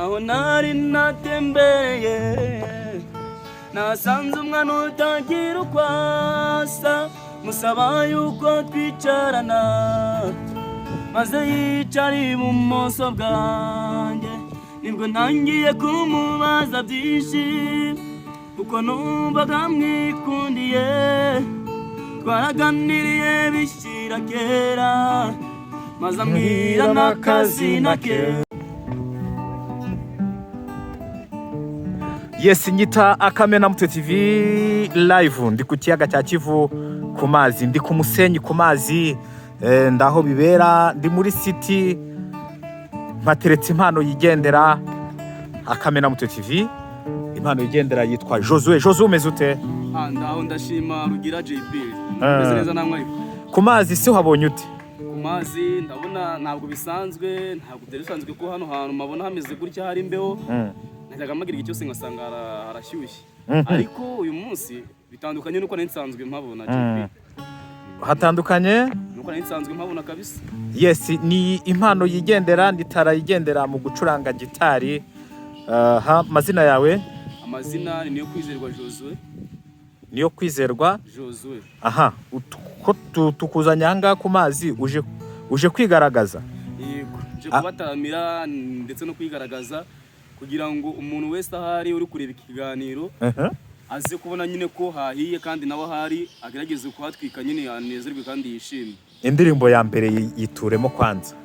aho nari natembereye nasanze umwana utagira uko asa musaba yuko twicarana maze yicara ibumoso bwanjye nibwo ntangiye kumubaza byinshi kuko numvaga mwikundiye twaraganiriye bishyira kera maze ambwira n'akazina ke. Yes, nyita Akamena Mutwe TV live ndi ku kiyaga cya Kivu ku mazi, ndi ku musenyi ku mazi, ndaho bibera, ndi muri city mpateretse impano yigendera. Akamena Mutwe TV, impano yigendera yitwa Josué. Josué umeze ute? Ndaho ndashima Rugira JP. Meze neza namwe ariko. Ku mazi se wabonye ute? Ku mazi ndabona ntabwo bisanzwe, ntabwo byari bisanzwe ko hano hantu mabona hameze gutya hari imbeho. Najyaga magira icyose ngasanga harashyushye. Ariko uyu munsi bitandukanye nuko nsanzwe mpabona JP. Hatandukanye? Nuko nsanzwe mpabona kabisa. Yes, ni impano yigendera, nditara yigendera mu gucuranga gitari. Mazina yawe? Amazina ni Niyo Kwizerwa Josué. Niyo Kwizerwa Josué. Aha, tukuzanya hanga ku mazi uje kwigaragaza? Yego, je kubataramira ndetse no kwigaragaza kugira ngo umuntu wese ahari uri kureba ikiganiro aze kubona nyine ko hahiye kandi nawe ahari agerageze kuhatwika nyine anezerwe kandi yishimye. Indirimbo ya mbere yituremo kwanza.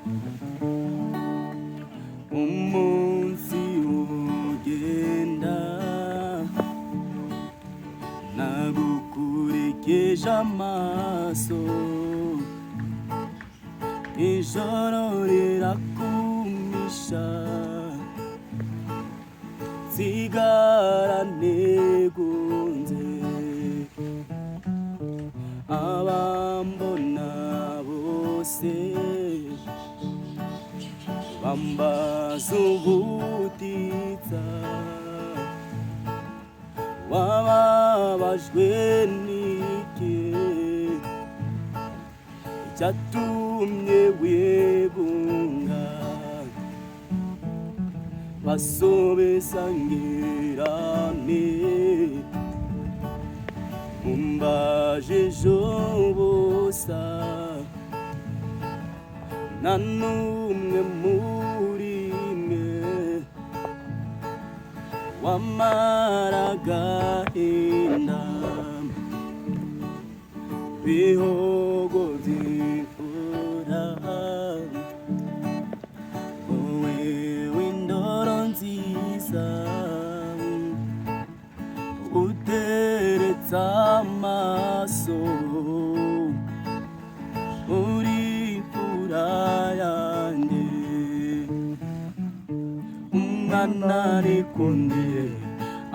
Umunsi ugenda nagukurekeje amaso ijoro rirakumisha sigara negunze abambona bose bambaza ubutitsa wababajwe n'iki icyatumye wigunga basobesangirane mumbaje jobosa nta n'umwe muri mwe wamaraga inda bihogo by'imfura wowe w'indoro nziza uteretse amaso uri imfura yanjye umwana arikunde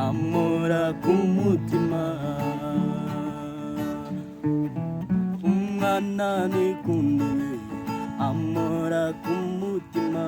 amora ku mutima umwana arikunde amora ku mutima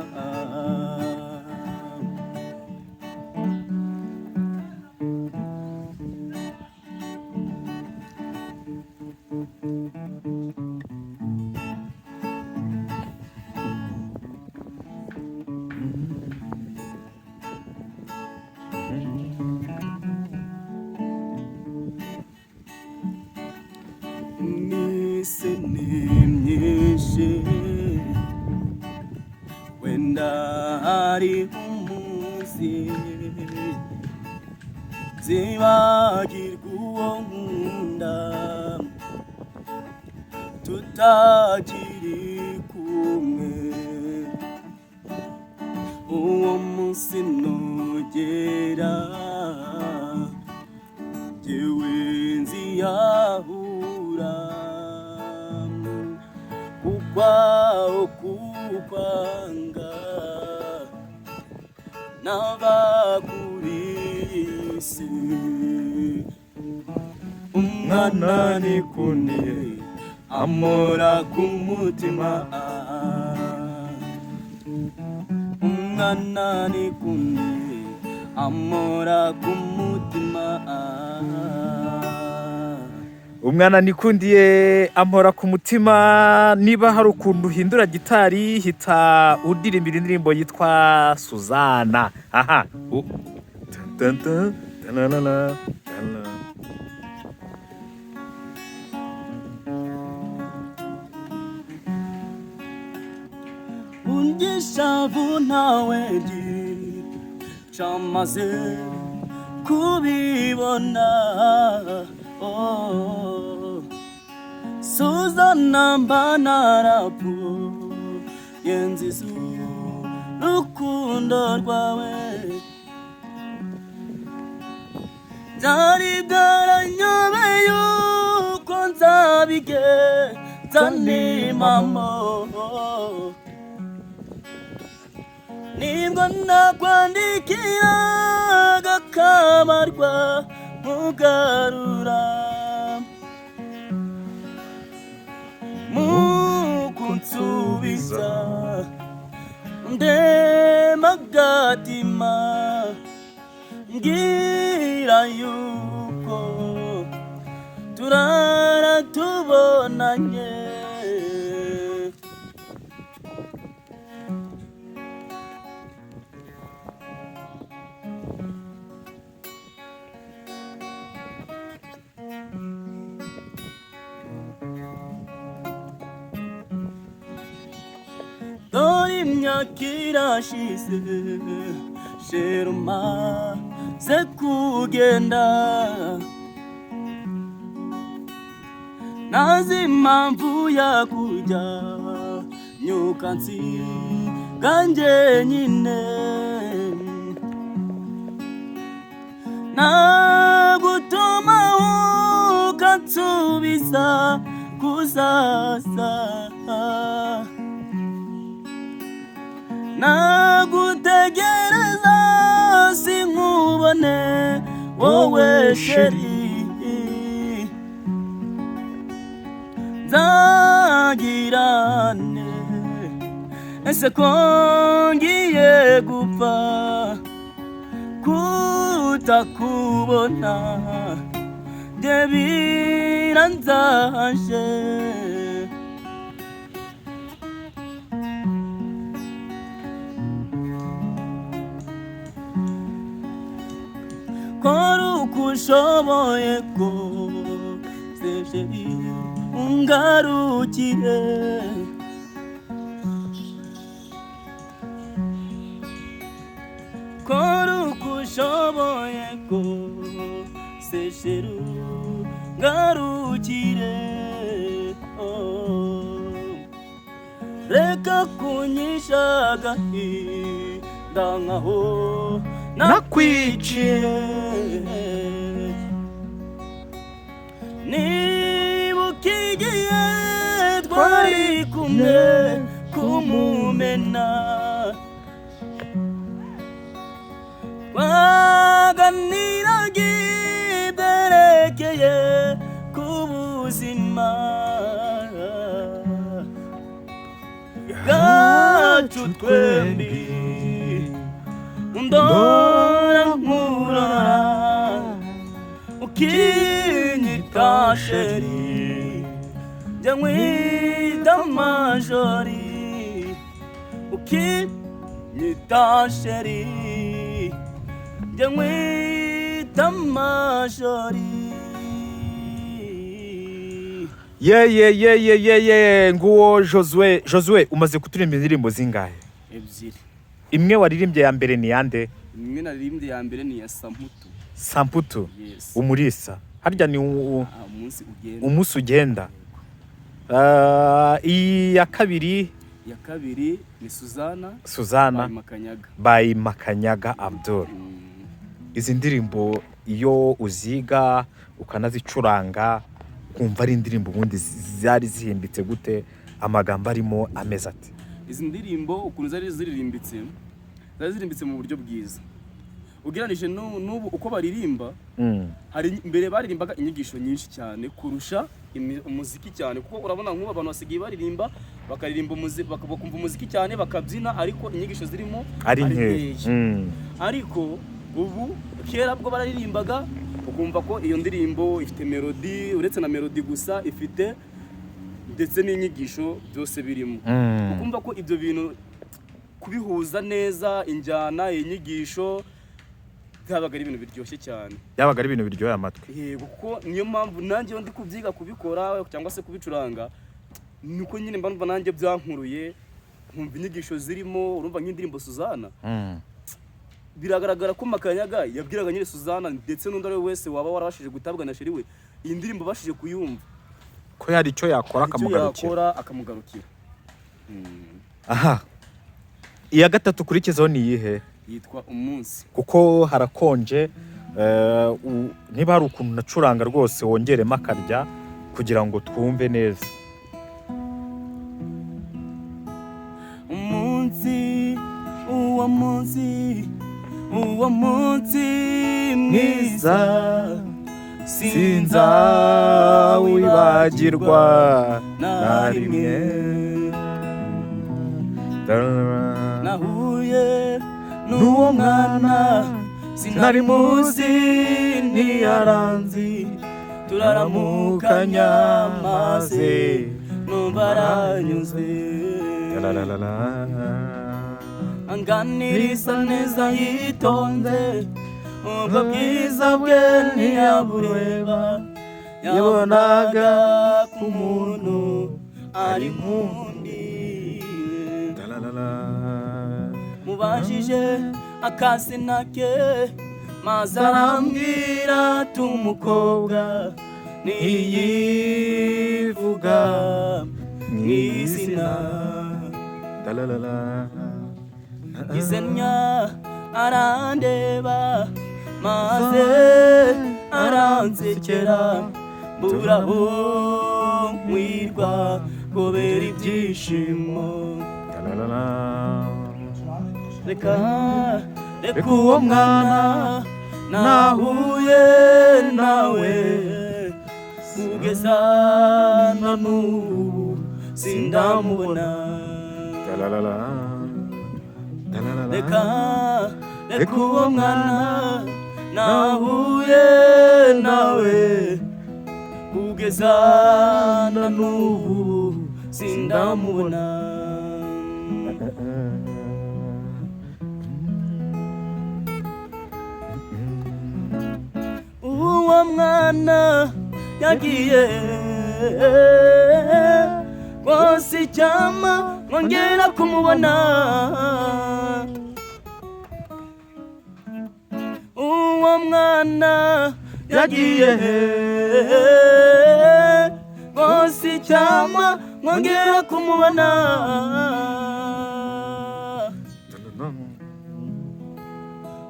nimyinshi wenda hari umunsi zibagirwa uwo nkunda tutakiri kumwe uwo munsi nugera jyewe nziyahura kukwaho kukwanga n'abakurisi umwana nikuniye amora ku mutima umwana nikuniye amora ku mutima umwana nikundiye ampora ku mutima. Niba hari ukuntu uhindura gitari hita udirimbira indirimbo yitwa Suzana. Aha ungishavu ntawe cyamaze kubibona. Suzana mba narapfuye nziza urukundo rwawe. Byari byaranyobeye uko nzabigenza n'impamo. Nibwo nakwandikiraga kamarwa mugarura mukunsubiza ndemagatima ngira yuko turara tubonanye. Dore imyaka irashize sheruma ze kugenda, nazi impamvu yakujya nyuka nsiga njyenyine. Nagutuma ukansubiza kuzaza, nagutegereza sinkubone wowe sheri. Nzagirane ese ko ngiye gupfa kutakubona, bye biranzaje. Kora uko ushoboye kose sheri ungarukire. Kora uko ushoboye kose sheri ungarukire. Reka kunyisha agahinda nkaho nakwiciye. Nibuka igihe twari kumwe kumumena, twaganiraga ibyerekeye ku buzima bwacu twembi. Ndora nkurora ukinyita sheri, njya nkwita majori. Ukinyita sheri, njya nkwita majori. ye nguwo Josue umaze kuturirimba indirimbo zingahe? Ebyiri. Imwe waririmbye ya mbere ni yande? Imwe naririmbye ya mbere ni ya Samputu. Samputu. Yes. Umulisa harya ni umunsi ugenda. Iya kabiri ni Suzana by Makanyaga Abdul. Izi ndirimbo iyo uziga ukanazicuranga kumva ari indirimbo ubundi zari zihimbitse gute, amagambo arimo ameze ati? Izi ndirimbo ukuntu zari ziririmbitse mu buryo bwiza ugereranije n'ubu uko baririmba. Hari mbere baririmbaga inyigisho nyinshi cyane kurusha umuziki cyane, kuko urabona nk'ubu abantu basigaye baririmba bakaririmba umuziki bakumva umuziki cyane bakabyina, ariko inyigisho zirimo ari nke. Ariko ubu kera bwo baririmbaga ukumva ko iyo ndirimbo ifite melody, uretse na melody gusa ifite ndetse n'inyigisho byose birimo. Ukumva ko ibyo bintu kubihuza neza, injyana, inyigisho byabaga ari ibintu biryoshye cyane. Byabaga ari ibintu biryoheye amatwi. Yego, kuko niyo mpamvu nanjye ndi kubyiga kubikora cyangwa se kubicuranga, nuko nyine mba numva nanjye byankuruye, nkumva inyigisho zirimo. Urumva nk'indirimbo Suzana, biragaragara ko Makanyaga yabwiraga nyine Suzana ndetse n'undi ari wese waba warabashije gutabwa na sheri we, iyi ndirimbo bashije kuyumva ko yari icyo yakora akamugarukira. Aha, iya gatatu ukurikizaho ni iyihe? Yitwa Umunsi. Kuko harakonje, niba hari ukuntu nacuranga rwose wongeremo akarya kugira ngo twumve neza. Umunsi, uwo munsi, uwo munsi mwiza, sinzawibagirwa na rimwe. Nahuye n'uwo mwana sinari muzi ntiyaranzi, turaramukanya maze numva aranyuzwe. Anganiriza neza yitonze, ubwo bwiza bwe ntiyabureba, yabonaga ku muntu ari nk'undi. Mubajije akazina ke maze arambwira ati umukobwa ntiyivuga mw'izina. Izenya arandeba maze aransekera, mburaho mwirwa kubera ibyishimo. Reka uwo mwana nahuye nawe, kugeza na n'ubu sindamubona. Reka uwo mwana nahuye nawe, kugeza na n'ubu sindamubona. Uwo mwana yagiye rwose icyama nkongera kumubona. Uwo mwana yagiye rwose icyama nkongera kumubona.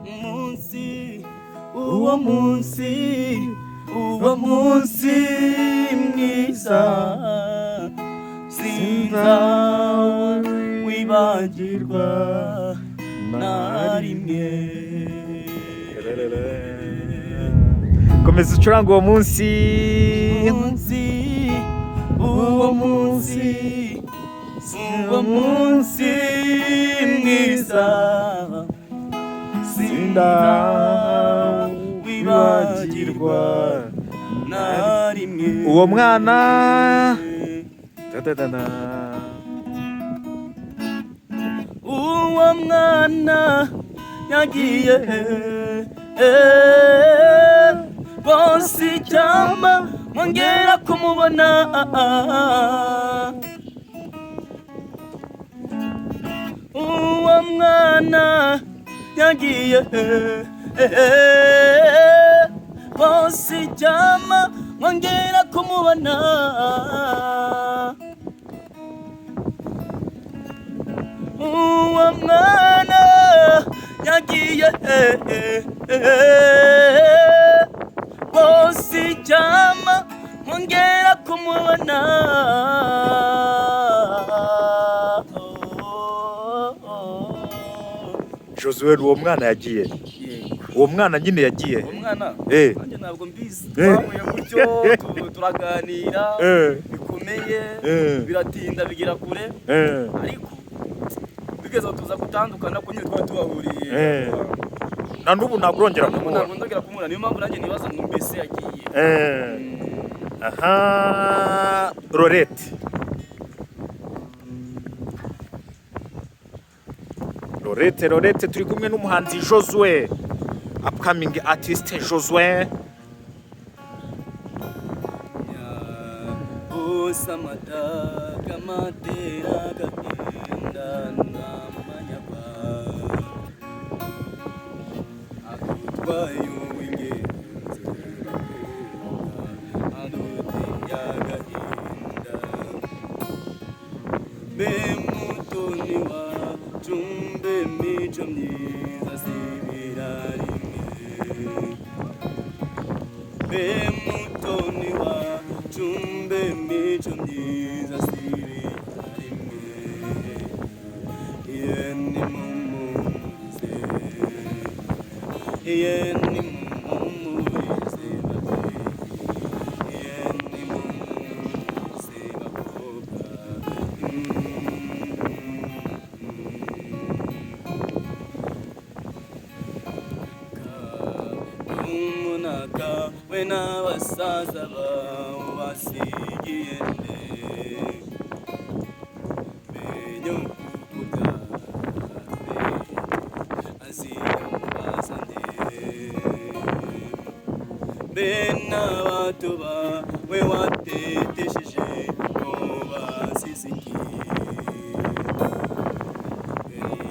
Umunsi, uwo munsi, uwo munsi mwiza, sinzawibagirwa na rimwe. Komeza ucuranga uwo munsi. Uwo munsi, uwo munsi mwiza, sinzawibagirwa na rimwe. Uwo mwana uwo mwana yagiye bose icyama nkongera kumubona. Uwo mwana yagiye bose icyama nkongera kumubona. Uwo mwana yagiye bose icyama nkongera kumubona. Josué, uwo mwana yagiye. Uwo mwana nyine yagiye. Uwo mwana nanjye ntabwo mbizi. Twahuye gutyo turaganira bikomeye, biratinda bigira kure, ariko bigeze tuza gutandukana ko nyine twari tubahuriye na n'ubu ntabwo urongera kumubona. Ntabwo ndongera kumubona, niyo mpamvu nanjye nibaza ngo mbese yagiye. Aha, Lorette turi kumwe n'umuhanzi Josue, upcoming artist Josue. Samata kamatera gahinda namanyagwa agutwaye uw'ingenzi aduteye agahinda mbe mutoni wacu mbe mico myiza sibira rimwe mbe mutoni wacu mbe mico myiza sibira rimwe yeni mumurize yeni mumurize babyeyi yeni mumurize bakobwa umunaka we n'abasaza bawe basigiye nde menyo kukubyare azimubaza nde mbe n'abato bawe watetesheje ngo basize iki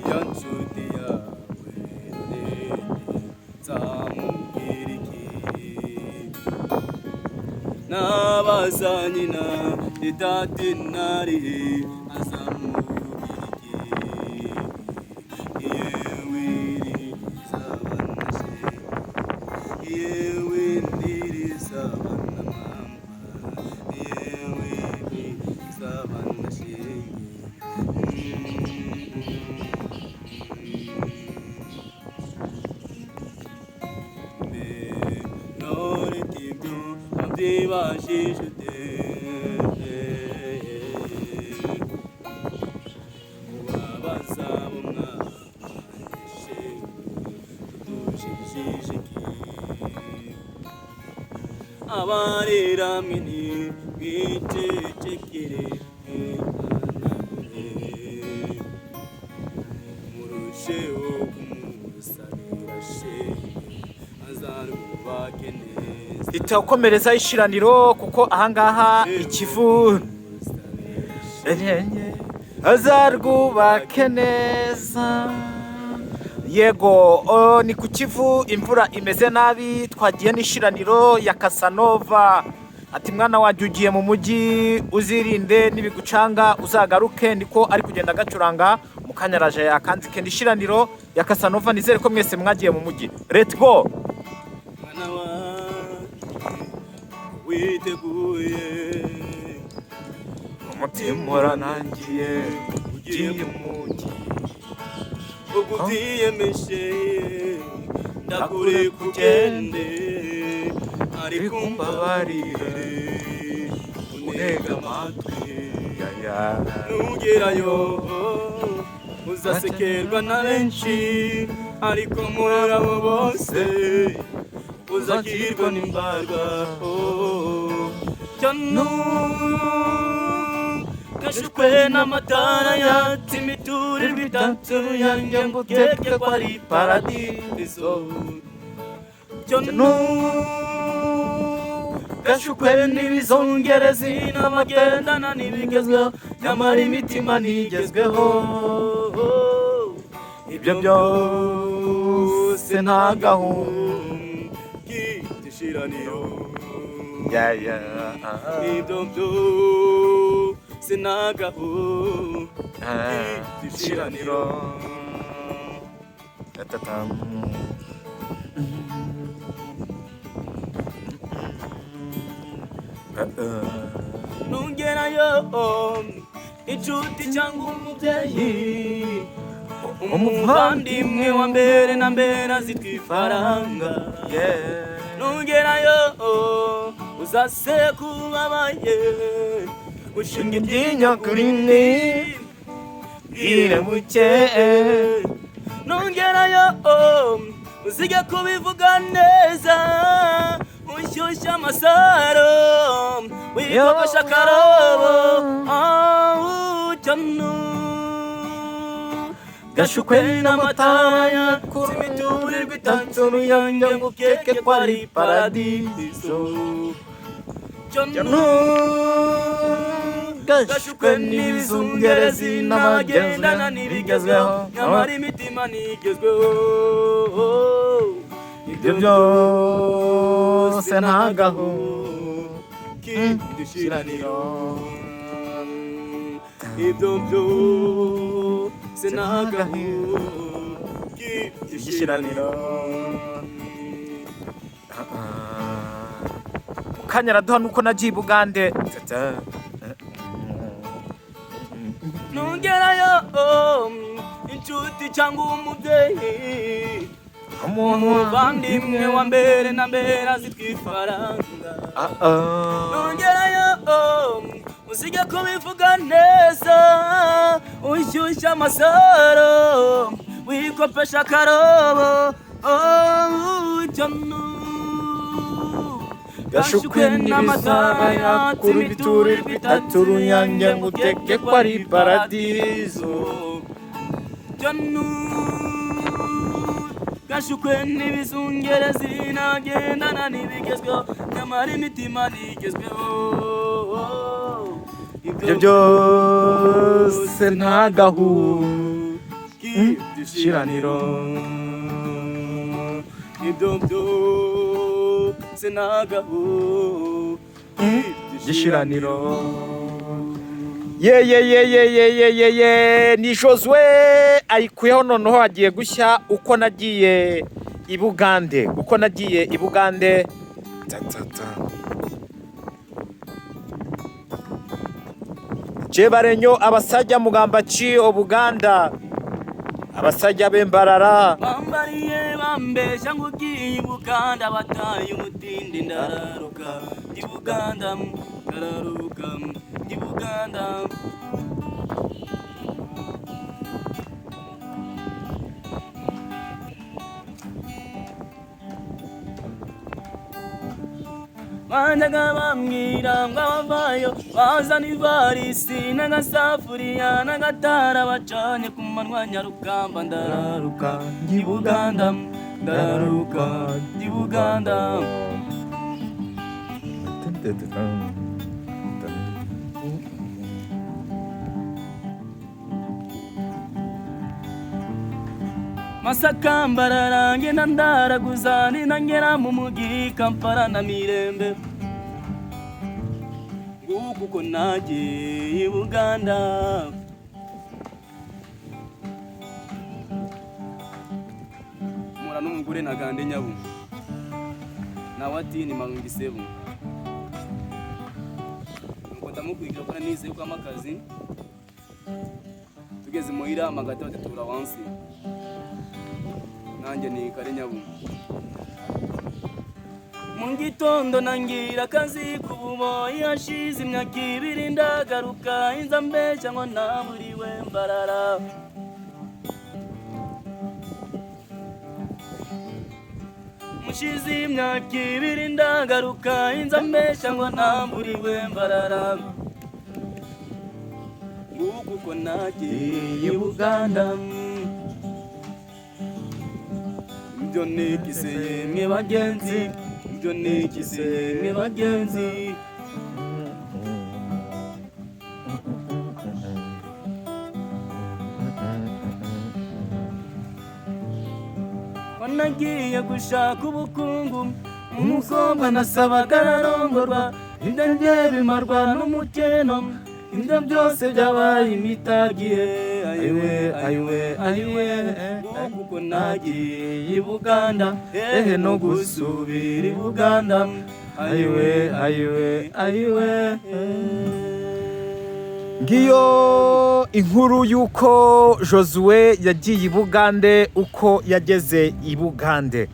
iyo nshuti yawe ndende nzamubwira iki nabaza nyina idati narihe azamubwira iki yewe rizabana yewe ndirizabana mama yewe rizabana Bashishute wabaza umwashe tudushishiki abarira mini bicecekere murusheho kumusabira shehe azarubake neza itakomereza ishiraniro kuko ahangaha ikivu azarwubake neza. Yego ni ku Kivu imvura imeze nabi, twagiye n'ishiraniro ya Casanova ati mwana wanjye ugiye mu mujyi uzirinde n'ibigucanga uzagaruke, niko ari kugenda gacuranga mu kanyaraje yakandike n'ishiraniro ya Casanova. Nizere ko mwese mwagiye mu mujyi. Let's go. witeguye umutima uranangiye ugiye mu mujyi ugutiyemeje ndakure kugende ariko mbabarire unega amatwi nugerayo uzasekerwa na benshi ariko muri abo bose uzakirwa n'imbarwa cyano kashukwe n'amatara yatse imiturirwa itatu yanjye ngo ukeke ko ari paradiso cyano kashukwe n'ibizongerezi n'amagendana n'ibigezweho nyamara imitima ntigezweho ibyo byose nta gahunda ishiraniro ibyo byose nta gahunda ishiraniro nugerayo inshuti cyangwa umubyeyi umuvandimwe wa mbere na mbere azitwa ifaranga nugerayo uzasekubabaye ushinga iryinyo kuri ni bwire buke nugerayo uzige kubivuga neza unshyushya amasaro wikopesha akarobo cyanu gashukwe n'amataya z'imiturirwa itatu ruyange ngo ukeke ko ari paradiso cyanu gashukwe n'ibizungerezi n'abagendana n'ibigezweho nyamara imitima ntigezweho ibyo byose ntagaho k'idushiraniro ibyo byose ntagaho k'idushiraniro Kanyaraduha nuko nagiye i Bugande nongerayo inshuti cyangwa umubyeyi umuvandimwe wa mbere na mbere azitwifaranga nongerayo uzige kubivuga neza unshyushya amasaro wikopesha akarobo cyanu gashukwe n'amataya z'imiturirwa itatu ruyange ngo uteke ko ari paradiso cyanu gashukwe n'ibizungerezi nagendana n'ibigezweho nyamara imitima ntigezweho ibyo byose ntagahu k'idushiraniro ibyo byose ntagahu k'idushiraniro ye ni Josue ayikuyeho noneho agiye gushya uko nagiye i Bugande Jebarenyo abasajja mugamba ki Obuganda abasajja b'embarara bambariye bambesha ngo ugiye i Buganda bataye umutindi ndararuka i Buganda ndararuka i Buganda bandaga bambwira ngo abavayo bazana ivarisi n'agasafuriya n'agatara bacanye ku manywa nyarugamba ndararuka i Buganda ndararuka i Buganda Masaka Mbarara ngenda ndaraguza ninangera mu mugi Kampala na Mirembe nguko ko nagiye i Buganda mura n'umugore nagande nyabu nawe ati ni marungi sebu ngo ndamukwigira ko nize ko amakazi tugeze muhira amagata batatura wansi nanjye ni kare nyabu mu gitondo nangira akazi kububoyi hashize imyaka ibiri ndagaruka inza mbeshya ngo naburiwe Mbarara mushize imyaka ibiri ndagaruka inza mbeshya ngo naburiwe Mbarara nguko ko nagiye i Buganda ibyo nikiseye mwe bagenzi ibyo nikiseye mwe bagenzi wanagiye gushaka ubukungu umukobwa nasabaga ararongorwa ibyo njye bimarwa n'umukeno ibyo byose byabaye imitagiye ayiwe kuko nagiye i Buganda no gusubira i Buganda ayiwe ngiyo inkuru y'uko Josue yagiye i Bugande uko yageze i Bugande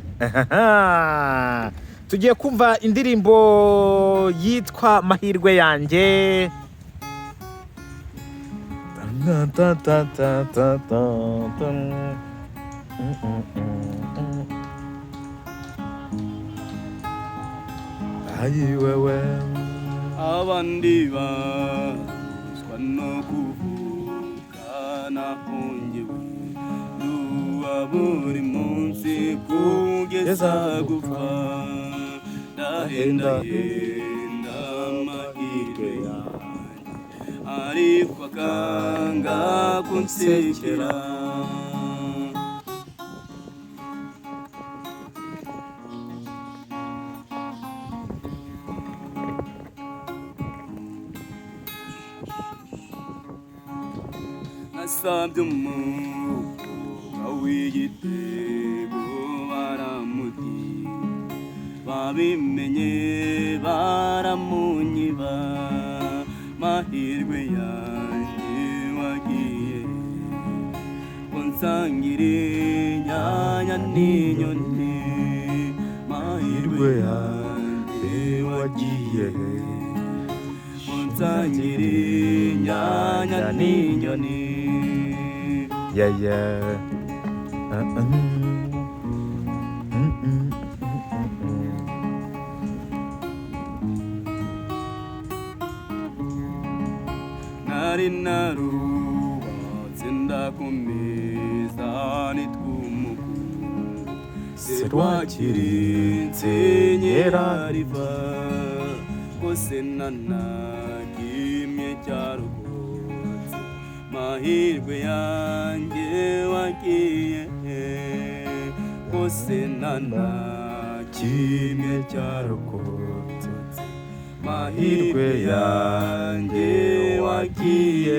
tugiye kumva indirimbo yitwa Mahirwe yanjye ayiwewe abandi bazwa no kuvuga nahongewe duwa buri munsi kugeza gupfa ndahendahenda amahirwe yanjye ariko akanga kunsekera nasabye umukobwa w'igitego baramuti babimenye baramunyiba mahirwe yanjye wagiye unsangire inyanya n'inyoni mahirwe yanjye wagiye unsangire inyanya n'inyoni yeah yeah nari narubatse ndakomeza nitw'umukungu serwakirinze nyerariva kose nanakimye cyarugotse mahirwe yanjye wagiye kose nanakimye cyarugotse mahirwe yanjye wagiye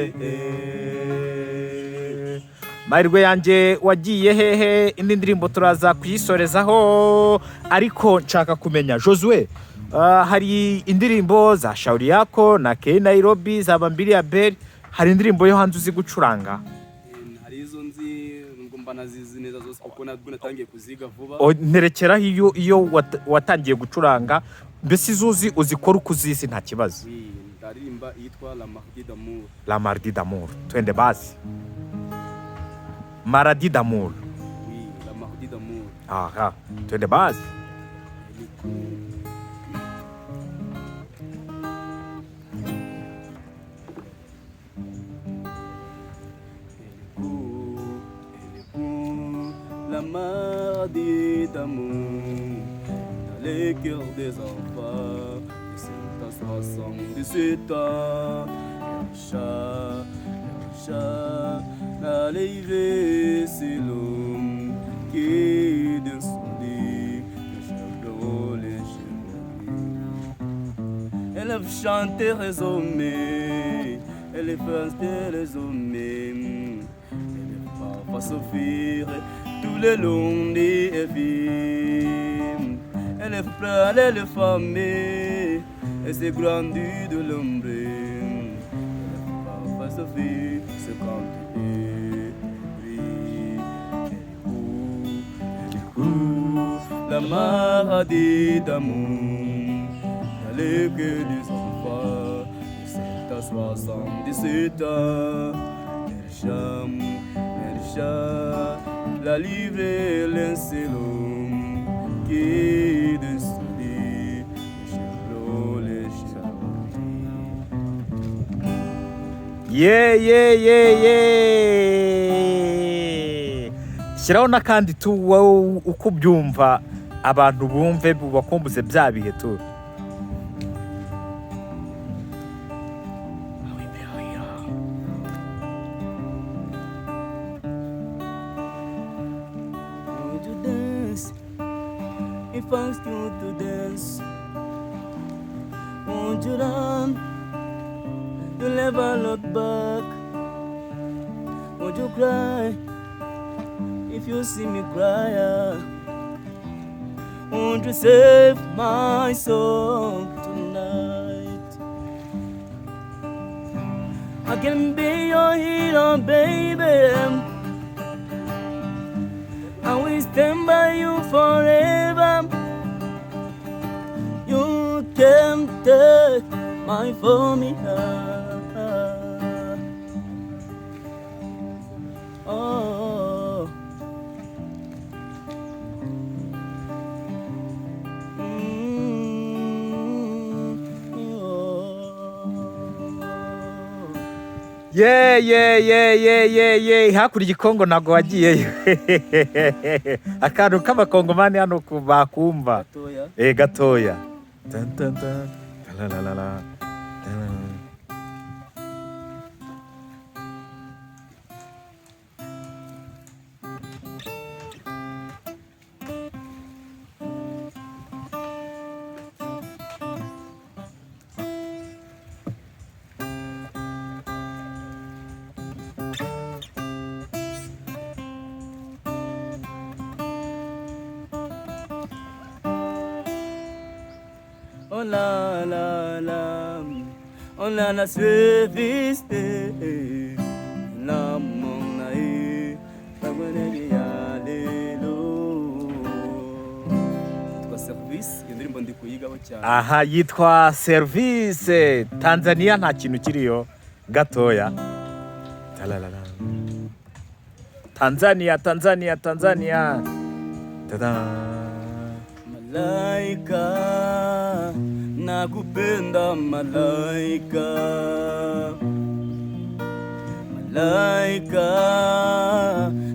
mahirwe yanjye wagiye hehe. Indi ndirimbo turaza kuyisorezaho ariko nshaka kumenya Josue, hari indirimbo za Shauri Yako na K Nairobi za Bambili Abel, hari indirimbo yo hanze uzi gucuranga? hari izo nzi ngo mba nazizi neza zose kuko nabwo natangiye kuziga vuba. Nerekeraho iyo watangiye gucuranga, mbese izuzi uzikora uko uzizi nta kibazo. Ndaririmba yitwa La Mardi d'Amour. La Mardi d'Amour, twende basi. Maradi d'Amour. Oui, La Mardi d'Amour. Aha, twende basi. La Mardi d'Amour dans les cœurs des enfants de 7 à 78 ans. L'arrivée c'est l'homme qui d'un souris le chevron les cheveux. Elle chante résumé, elle fait résumé, elle va souffrir tout le long des vies. Elle est pleine, elle est famée, elle s'est grandie de l'ombre. Elle va souffrir, c'est quand la maladie d'amour, elle que des enfants de 7 à 77 ans. Elle chante, la livrée, l'homme qui de souris, les chevaux. Yeah. Shyiraho n'akandi tu wowe uko ubyumva abantu bumve bakumbuze bya bihe tu. Would you dance if I asked you to dance? Won't you run? You'll never look back. Won't you cry if you see me cry? Won't you save my soul tonight? I can be your hero, baby. I will stand by you forever. You can take my formula. Oh. ye hakurya ikongo ntago wagiyeyo. Akantu k'abakongomani hano bakumva gatoya. La la la la. Oh la la la, oh la la service la mona tabone ya lelo. Twa service indirimbo ndi kuyigaho cyane. Aha yitwa Service. Tanzania nta kintu kiriyo gatoya. Talalala. Tanzania. Tada. Malaika nakupenda malaika, malaika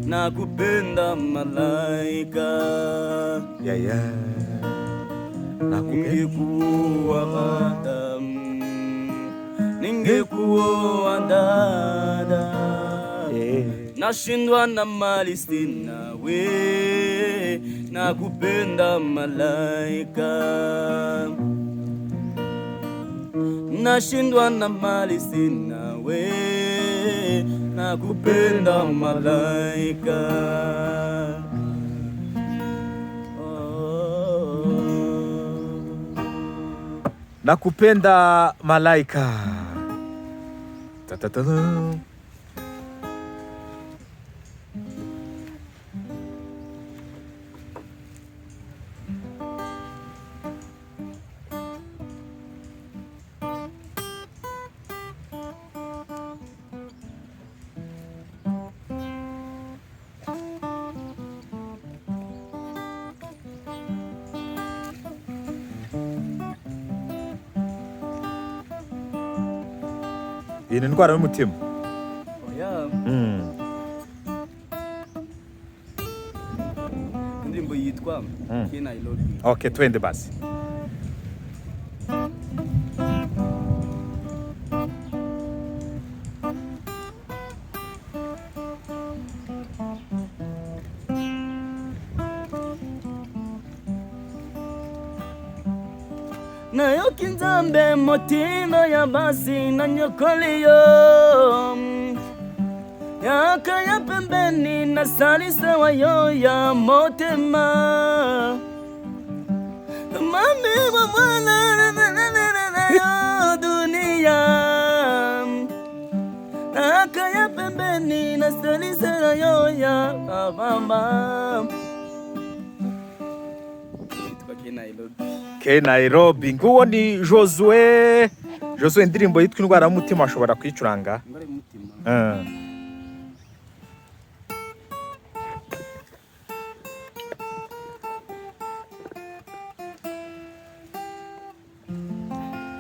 nakupenda malaika, Yeah. ningekuwa Adamu, ningekuwa dada, nashindwa na mali sina we, nakupenda malaika, nashindwa na mali sina we, nakupenda malaika. Nakupenda malaika. Ta-ta-ta-ta. Iyi ni indwara y'umutima. Indirimbo yitwa Ke Nairobi. Okay, twende basi. Nayo kinzambe motino ya basi na nyokoliyo, yaka ya pembeni na salisa wayo ya motema, mami wa mwana na dunia, yaka ya pembeni na salisa wayo ya mama. Ke Nairobi. Nguwo ni Josue. Josue indirimbo yitwa indwara y'umutima ashobora kwicuranga.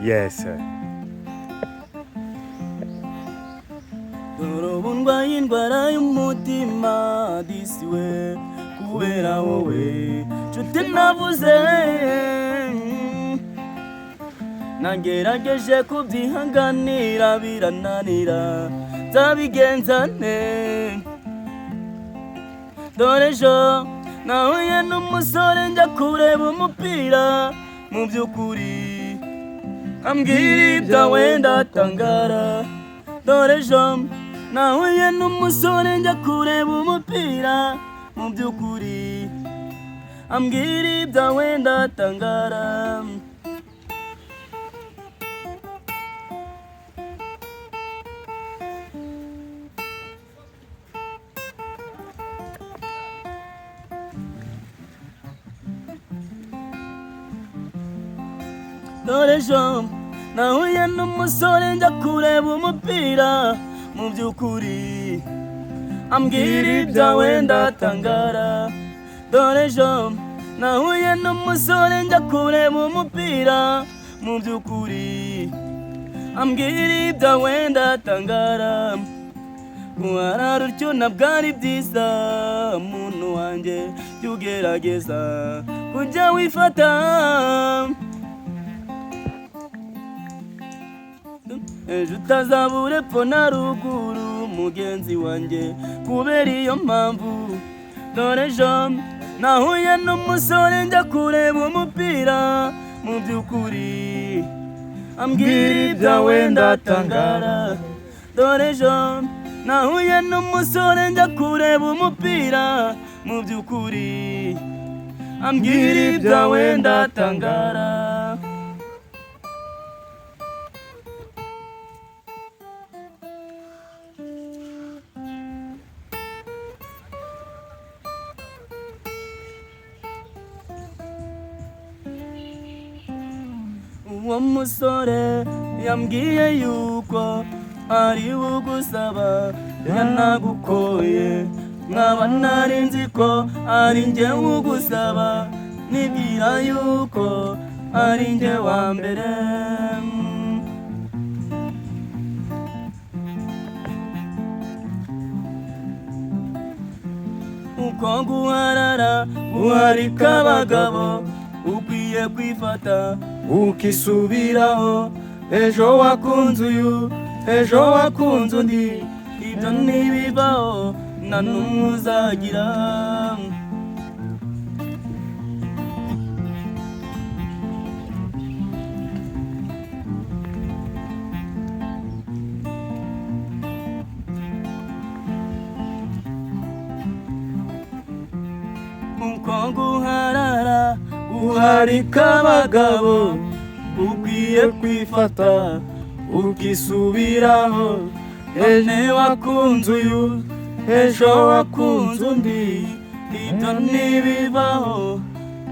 Yes. Dorobundwa indwara y'umutima disiwe kubera wowe nshuti nabuze, nagerageje kubyihanganira birananira, nzabigenza nte? Dore ejo nahuye n'umusore njya kureba umupira, mu by'ukuri ambwira ibyawe ndatangara. Dore ejo nahuye n'umusore njya kureba umupira, mu by'ukuri ambwira ibyawe ndatangara. Dore ejo nahuye n'umusore njya kureba umupira, mu by'ukuri ambwira ibyawe ndatangara. Dore ejo nahuye n'umusore njya kureba umupira, mu by'ukuri ambwira ibyawe ndatangara warara utyo ntabwo ari byiza muntu wanjye jya ugerageza kujya wifata ejo utazabura epfo na ruguru mugenzi wanjye kubera iyo mpamvu dore ejo nahuye n'umusore njya kureba umupira mu by'ukuri ambwira ibyawe ndatangara dore ejo nahuye n'umusore njya kureba umupira mu by'ukuri ambwira ibyawe ndatangara uwo musore yambwiye yuko ari bugusaba yanagukoye nkaba nari nzi ko ari njye ugusaba nibwira yuko ari njye wa mbere uko guharika abagabo ukwiye kwifata ukisubiraho ejo wakunze uyu ejo wakunze undi ibyo ntibibaho nta n'umwe uzagira uko guharika abagabo ukwiye kwifata ukisubiraho ejo wakunze uyu ejo wakunze undi ibyo ntibibaho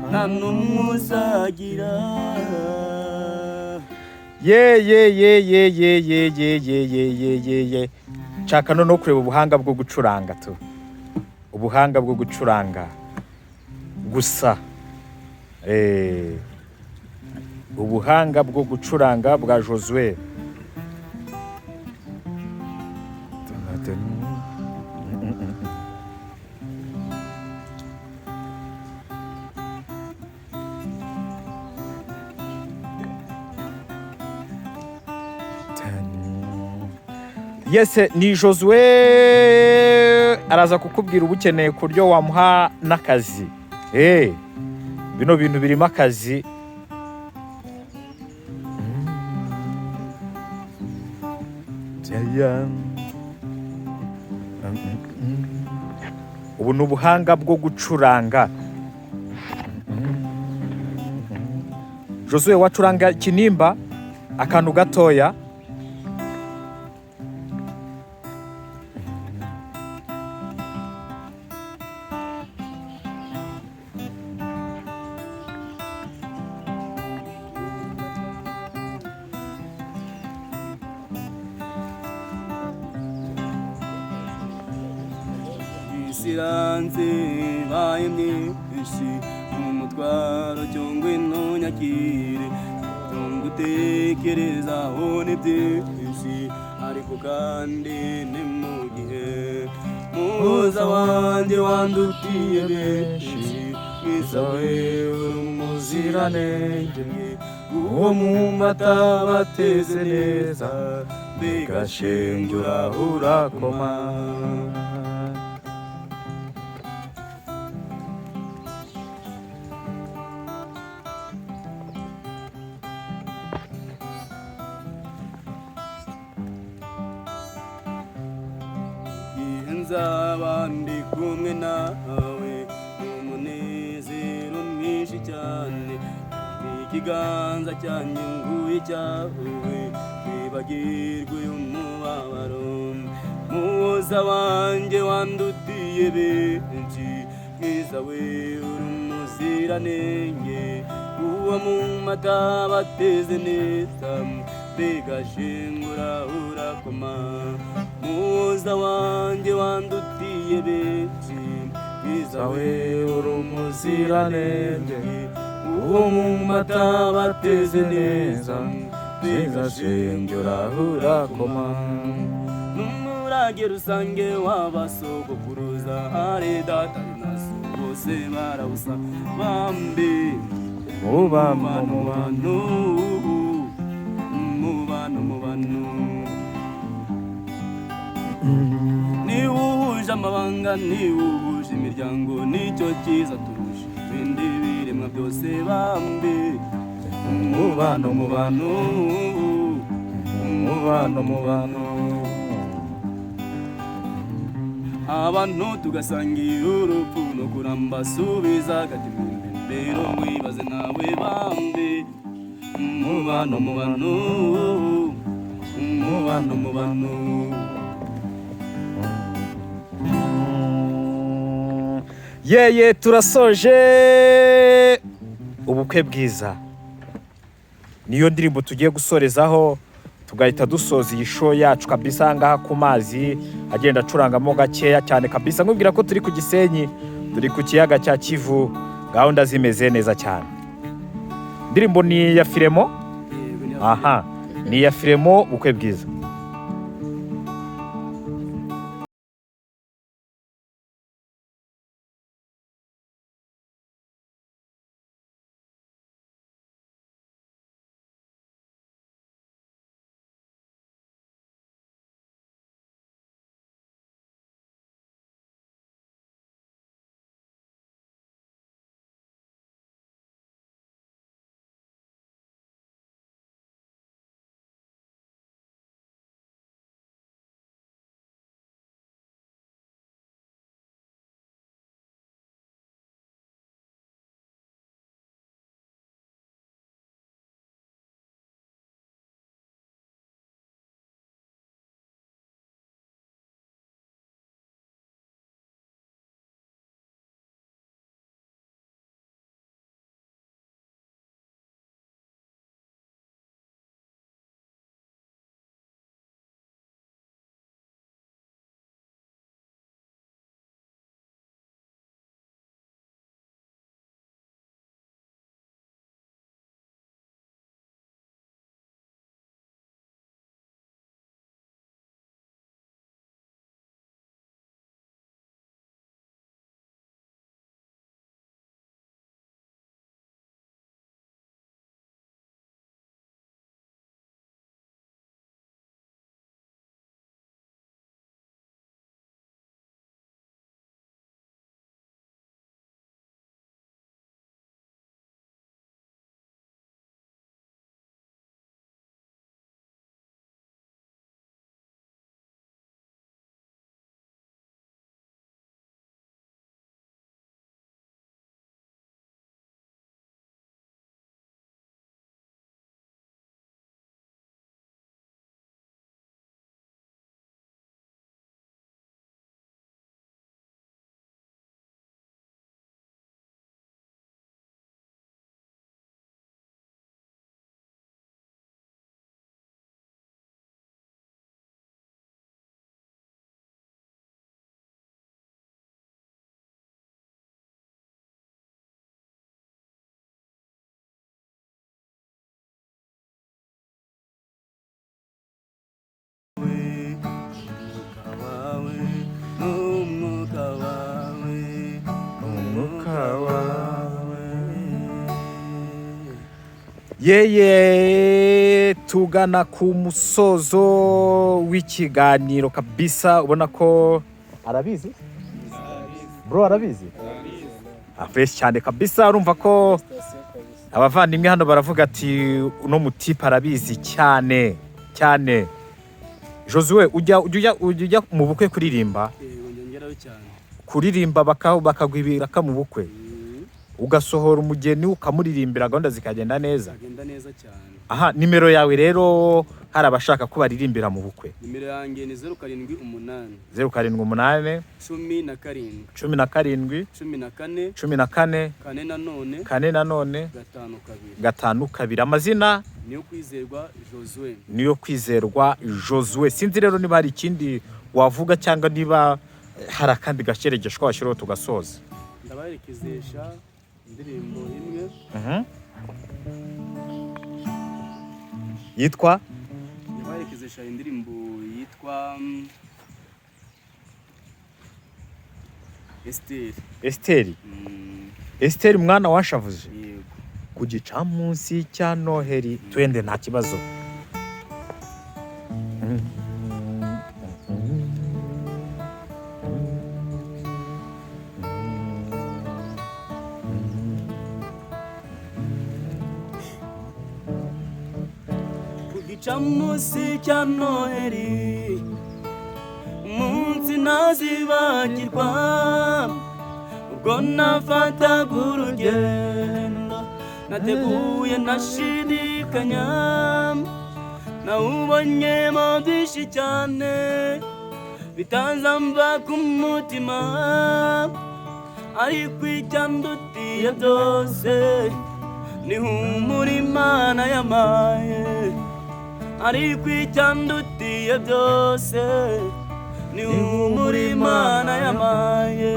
nta n'umwe uzagira ye nshaka no kureba ubuhanga bwo gucuranga tu ubuhanga bwo gucuranga gusa ubuhanga bwo gucuranga bwa Josué yes ni Josué araza kukubwira ubukeneye kuryo wamuha n'akazi bino bintu birimo akazi ubu ni ubuhanga bwo gucuranga Josué wacuranga kinimba akantu gatoya siranze baye myinshi umutwaro cyangwa intunyakire cyangwa utekerezaho ni byinshi ariko kandi ni mu gihe muhoza wanjye wandutiye benshi mwiza we uri umuziranenge uwo mu mata bateze neza mbega shenge urakoma nzaba ndi kumwe nawe n'umunezero mwinshi cyane ikiganza cyanjye nguye cyawe wibagirwe umubabaro muhoza wanjye wandutiye benshi mwiza we uri umuziranenge uwo mu mata bateze neza mbega shengura urakoma muhoza wanjye wandutiye benshi mwiza we uri umuziranenge uwo mu mata bateze neza Ziza shengura urakoma Numurage rusange w'abasogokuruza hari data naso bose barabusa bambi Mubano mubano ni uhuje amabanga ni uhuje imiryango nicyo cyiza turusha ibindi biremwa byose bambi mubano abantu tugasangira urupfu no kuramba subiza agatima imbere mwibaze nawe bambi mubano Yeye turasoje ubukwe bwiza niyo ndirimbo tugiye gusorezaho tugahita dusoza iyi show yacu kabisa ngaha ku mazi agenda acurangamo gakeya cyane kabisa nkubwira ko turi ku Gisenyi turi ku kiyaga cya Kivu gahunda zimeze neza cyane indirimbo ni ya Firemo aha ni ya Firemo bukwe bwiza Yeye tugana ku musozo w'ikiganiro kabisa ubona ko arabizi bro arabizi afresh cyane kabisa urumva ko abavandimwe hano baravuga ati uno mutipa arabizi cyane cyane Josue ujya mu bukwe kuririmba kuririmba bakagwibira ka mu bukwe ugasohora umugeni ukamuririmbira gahunda zikagenda neza cyane aha nimero yawe rero hari abashaka ko baririmbira mu bukwe nimero yanjye ni 078 078 17 14 kane nanone 52 amazina niyo kwizerwa Josue sinzi rero niba hari ikindi wavuga cyangwa niba hari akandi gasheregeshwa washyiraho tugasoza ndabarekezesha indirimbo imwe yitwa yabaherekezesha indirimbo yitwa Esteri. Esteri mwana washavuje yego ku gicamunsi cya Noheri twende nta kibazo. ku gicamunsi cya Noheri umunsi ntazibagirwa ubwo nafataga urugendo nateguye ntashidikanya nawubonyemo byinshi cyane bitanzamba ku mutima ariko icyandutiye byose ni humura Imana yamaye ariko icyandutiye byose ni humura Imana yamaye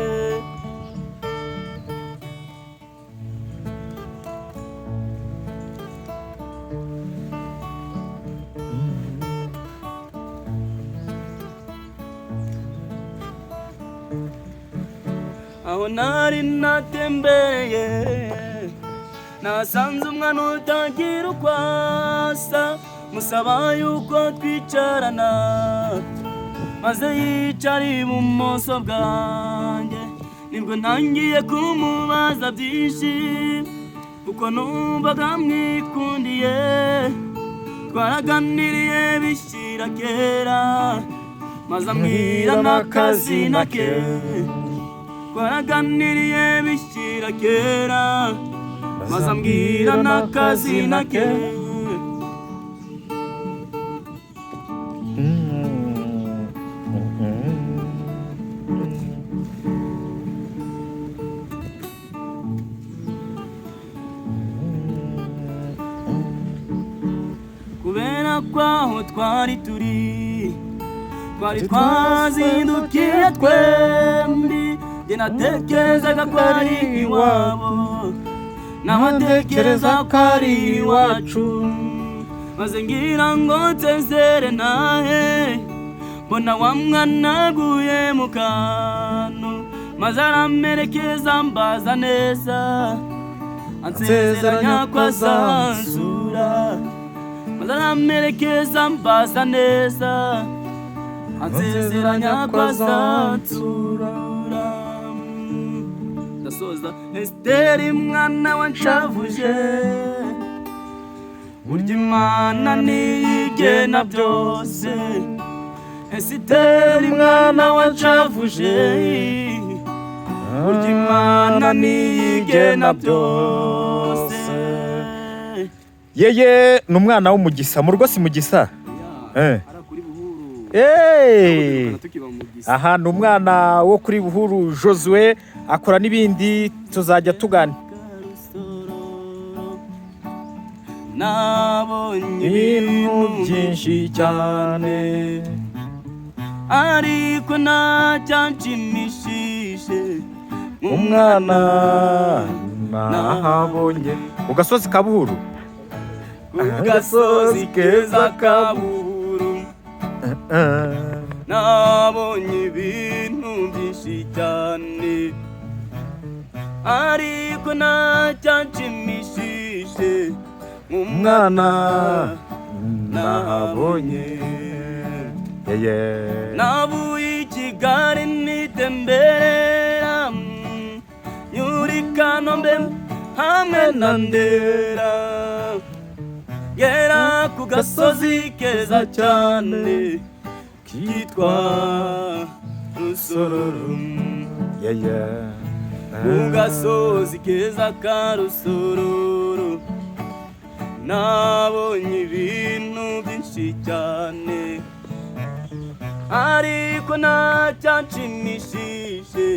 aho nari natembereye nasanze umwana utagira uko asa musaba yuko twicarana maze yicara ibumoso bwanjye nibwo ntangiye kumubaza byinshi kuko numvaga mwikundiye twaraganiriye bishyira kera maze ambwira n'akazina ke twaraganiriye bishyira kera maze ambwira n'akazina ke kubera kwaho twari turi twari twazindukiye twembi njye natekerezaga ko ari iwabo n'abatekereza ko ari iwacu maze ngira ngo nsezere nahe mbona wa mwana aguye mu kantu maze aramerekeza mbaza neza ansezeranya ko azansura maze aramerekeza mbaza neza ansezeranya ko azansura ndasoza Esteri mwana wanshavuje burya Imana niyigena byose Esteri mwana wanshavuje burya Imana niyigena byose yeye ni umwana w'umugisa mu rugo si mugisa aha ni umwana wo kuri Buhuru Josue akora n'ibindi tuzajya tugana nabonye ibintu byinshi cyane ariko ntacyanshimishije umwana nahabonye ku gasozi ka Buhuru ku gasozi keza ka Buhuru nabonye ibintu byinshi cyane ariko ntacyanshimishije umwana nahabonye nabuye i Kigali nitembera nyura i Kanombe hamwe na Ndera gera ku gasozi keza cyane kitwa Rusororo ku gasozi keza ka Rusororo nabonye ibintu byinshi cyane ariko ntacyanshimishije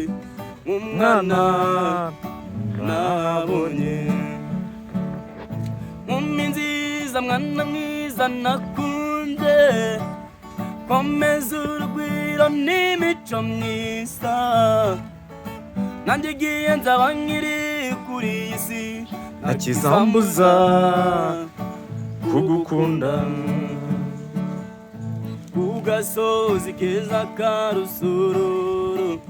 umwana nabonye nkumi nziza mwana mwiza nakunze komeza urugwiro n'imico myiza nanjye igihe nzaba nkiri kuri iyi si ntakizambuza kugukunda ku gasozi keza ka Rusororo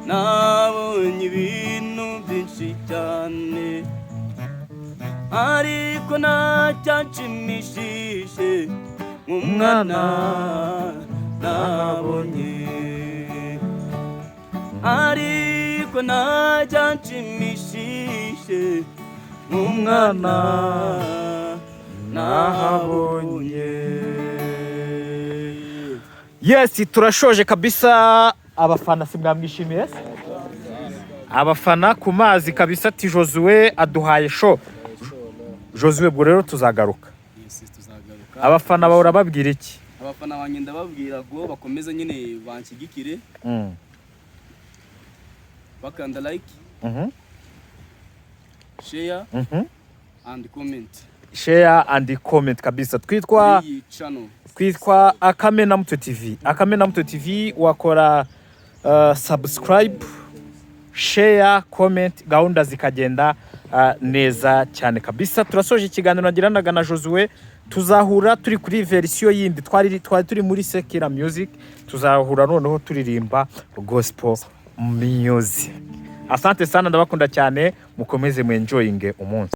nabonye ibintu byinshi cyane ariko ntacyanshimishije nk'umwana nabonye ariko ntacyanshimishije nk'umwana nahabonye. Yes, turashoje kabisa. Abafana simwamwishimiye, abafana ku mazi kabisa. Ati Josue aduhaye show. Josue bwo rero tuzagaruka. Yes, tuzagaruka. Abafana bahora babwira iki? Abafana banjye ndababwira ngo bakomeze nyine banshyigikire, bakanda like, share and comment. Share and comment kabisa. Twitwa Akamena Mutwe TV. Akamena Mutwe TV wakora subscribe, share, comment, gahunda zikagenda neza cyane kabisa. Turasoje ikiganiro nagiranaga na Josue. Tuzahura turi kuri version yindi, twari turi muri Sekira Music. Tuzahura noneho turirimba gospel music. Asante sana, ndabakunda cyane, mukomeze mu enjoying umunsi.